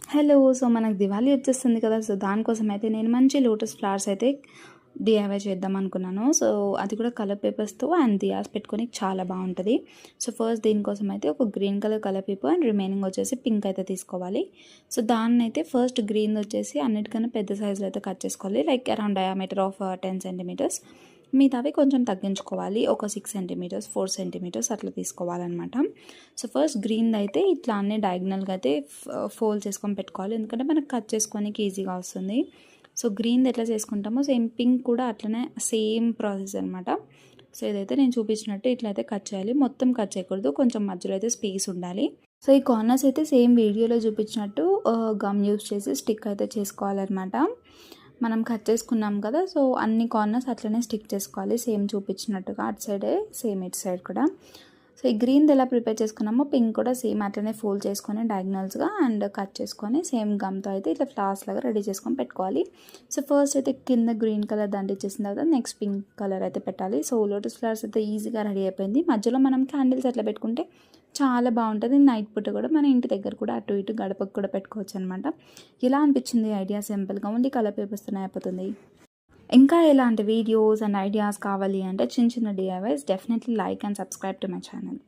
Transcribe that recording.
Hello. So మనకు దివాళీ వచ్చేస్తుంది కదా! సో దానికోసం అయితే నేను మంచి లోటస్ ఫ్లవర్స్ అయితే డీఐవై చేద్దాం అనుకున్నాను. సో అది కూడా కలర్ పేపర్స్‌తో అండ్ దియాస్ పెట్టుకొని చాలా బావుంటది. సో ఫస్ట్ దీనికోసం అయితే ఒక green colour paper and remaining వచ్చేసి పింక్ అయితే తీసుకోవాలి. సో దాన్నైతే ఫస్ట్ గ్రీన్‌ది వచ్చేసి అన్నిటికన్నా పెద్ద సైజులో అయితే కట్ చేసుకోవాలి. Like around diameter of 10 centimetres. మిగతావి కొంచెం తగ్గించుకోవాలి. ఒక 6 సెంటీమీటర్స్, 4 సెంటీమీటర్స్ అట్లా తీసుకోవాలన్నమాట. సో ఫస్ట్ గ్రీన్‌ది అయితే ఇట్లా అన్నీ డయాగ్నల్‌గా అయితే ఫోల్డ్ చేసుకొని పెట్టుకోవాలి. ఎందుకంటే మనకు కట్ చేసుకోనికి ఈజీగా వస్తుంది. సో గ్రీన్‌ది ఎట్లా చేసుకుంటామో సేమ్ పింక్ కూడా అట్లనే సేమ్ ప్రాసెస్ అనమాట. సో ఇదైతే నేను చూపించినట్టు ఇట్లయితే కట్ చేయాలి. మొత్తం కట్ చేయకూడదు. కొంచెం మధ్యలో అయితే స్పేస్ ఉండాలి. సో ఈ కార్నర్స్ అయితే సేమ్ వీడియోలో చూపించినట్టు గమ్ యూస్ చేసి స్టిక్ అయితే చేసుకోవాలన్నమాట. మనం కట్ చేసుకున్నాం కదా! సో అన్ని కార్నర్స్ అట్లనే స్టిక్ చేసుకోవాలి. సేమ్ చూపించినట్టుగా అటు సైడే సేమ్ ఇటు సైడ్ కూడా. సో ఈ గ్రీన్‌ది ఎలా ప్రిపేర్ చేసుకున్నామో పింక్ కూడా సేమ్ అట్లనే ఫోల్డ్ చేసుకొని డయాగ్నల్స్‌గా అండ్ కట్ చేసుకొని సేమ్ గమ్‌తో అయితే ఇట్లా ఫ్లవర్స్ లాగా రెడీ చేసుకొని పెట్టుకోవాలి. సో ఫస్ట్ అయితే కింద గ్రీన్ కలర్ దండిచ్చేసిన తర్వాత నెక్స్ట్ పింక్ కలర్ అయితే పెట్టాలి. సో లోటస్ ఫ్లవర్స్ అయితే ఈజీగా రెడీ అయిపోయింది. మధ్యలో మనం క్యాండిల్స్ అట్లా పెట్టుకుంటే చాలా బాగుంటుంది. నైట్ పూట కూడా మన ఇంటి దగ్గర కూడా అటు ఇటు గడపకు కూడా పెట్టుకోవచ్చు అనమాట. ఎలా అనిపించింది ఐడియా? సింపుల్గా ఉంది, కలర్ పేపర్స్తోనే అయిపోతుంది. ఇంకా ఎలాంటి వీడియోస్ అండ్ ఐడియాస్ కావాలి అంటే చిన్న చిన్న DIYs definitely like and subscribe to my channel.